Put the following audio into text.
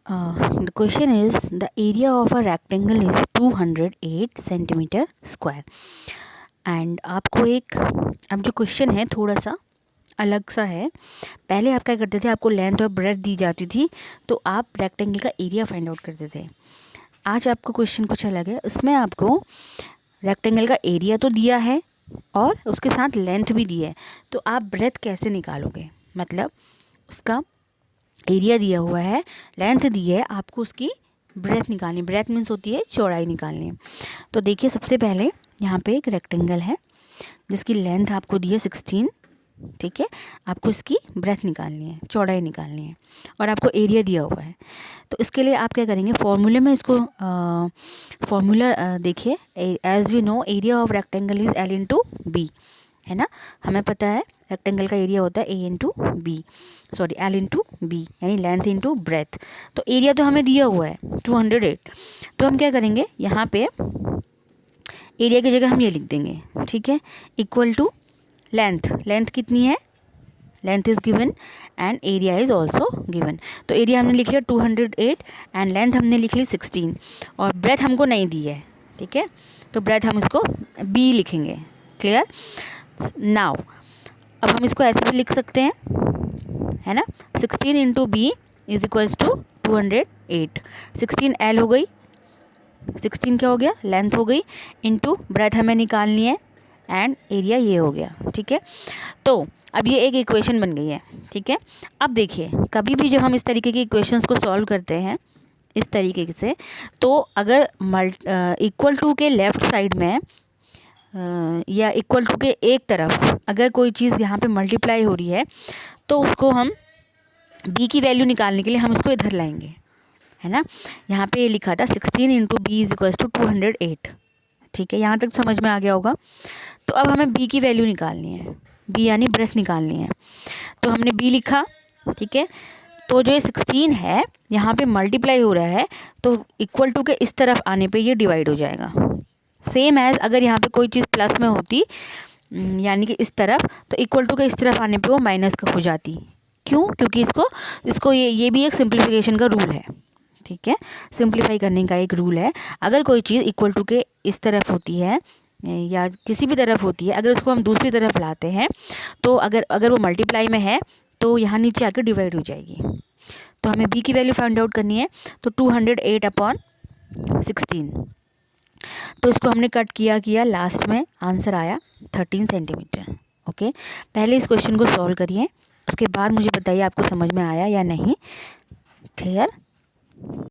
The question is, the area of a rectangle is 208 centimetre square and आपको एक, अब जो क्वेश्चन है थोड़ा सा अलग सा है। पहले आप क्या करते थे, आपको लेंथ और ब्रेथ दी जाती थी तो आप रेक्टेंगल का एरिया फाइंड आउट करते थे। आज आपका क्वेश्चन कुछ अलग है, इसमें आपको रेक्टेंगल का एरिया तो दिया है और उसके साथ लेंथ भी दी है, तो आप ब्रेथ कैसे निकालोगे। मतलब उसका एरिया दिया हुआ है, लेंथ दी है, आपको उसकी ब्रेथ निकालनी। ब्रेथ मीन्स होती है चौड़ाई निकालनी। तो देखिए, सबसे पहले यहाँ पे एक रेक्टेंगल है जिसकी लेंथ आपको दी है 16, ठीक है। आपको इसकी ब्रेथ निकालनी है, चौड़ाई निकालनी है और आपको एरिया दिया हुआ है। तो इसके लिए आप क्या करेंगे, फॉर्मूले में इसको फॉर्मूला देखिए, as we know area of rectangle is L into B, है ना। हमें पता है रेक्टेंगल का एरिया होता है A into B, sorry L into B, यानी लेंथ इंटू ब्रेथ। तो एरिया तो हमें दिया हुआ है 208, तो हम क्या करेंगे, यहाँ पे एरिया की जगह हम ये लिख देंगे, ठीक है, इक्वल टू लेंथ। लेंथ कितनी है, length is given and area is also given. तो एरिया हमने लिख लिया 208 एंड लेंथ हमने लिख ली 16 और ब्रेथ हमको नहीं दी है, ठीक है। तो ब्रेथ हम इसको बी लिखेंगे। क्लियर। नाउ अब हम इसको ऐसे भी लिख सकते हैं, है ना। 16 into B is equals to 208। 16 L हो गई, 16 क्या हो गया, लेंथ हो गई, इंटू ब्रेथ हमें निकालनी है एंड एरिया ये हो गया, ठीक है। तो अब ये एक इक्वेशन बन गई है, ठीक है। अब देखिए, कभी भी जब हम इस तरीके की इक्वेशंस को सॉल्व करते हैं इस तरीके से, तो अगर इक्वल टू के लेफ़्ट साइड में या इक्वल टू के एक तरफ अगर कोई चीज़ यहाँ पे मल्टीप्लाई हो रही है, तो उसको हम b की वैल्यू निकालने के लिए हम इसको इधर लाएंगे, है ना। यहाँ पे लिखा था 16 into B is equals to 208, ठीक है। यहाँ तक समझ में आ गया होगा। तो अब हमें b की वैल्यू निकालनी है, b यानी ब्रेथ निकालनी है। तो हमने b लिखा, ठीक है। तो जो ये 16 है यहाँ पे मल्टीप्लाई हो रहा है, तो इक्वल टू के इस तरफ आने पे ये डिवाइड हो जाएगा। सेम एज अगर यहाँ पे कोई चीज़ प्लस में होती, यानी कि इस तरफ, तो इक्वल टू के इस तरफ आने पे वो माइनस का हो जाती। क्यों, क्योंकि इसको ये भी एक सिंप्लीफिकेशन का रूल है, ठीक है। सिंप्लीफाई करने का एक रूल है। अगर कोई चीज़ इक्वल टू के इस तरफ होती है या किसी भी तरफ होती है, अगर उसको हम दूसरी तरफ लाते हैं, तो अगर वो मल्टीप्लाई में है तो यहाँ नीचे आकर डिवाइड हो जाएगी। तो हमें b की वैल्यू फाइंड आउट करनी है। तो 208 अपॉन 16, तो इसको हमने कट किया, लास्ट में आंसर आया 13 सेंटीमीटर। ओके, पहले इस क्वेश्चन को सॉल्व करिए, उसके बाद मुझे बताइए आपको समझ में आया या नहीं। क्लियर।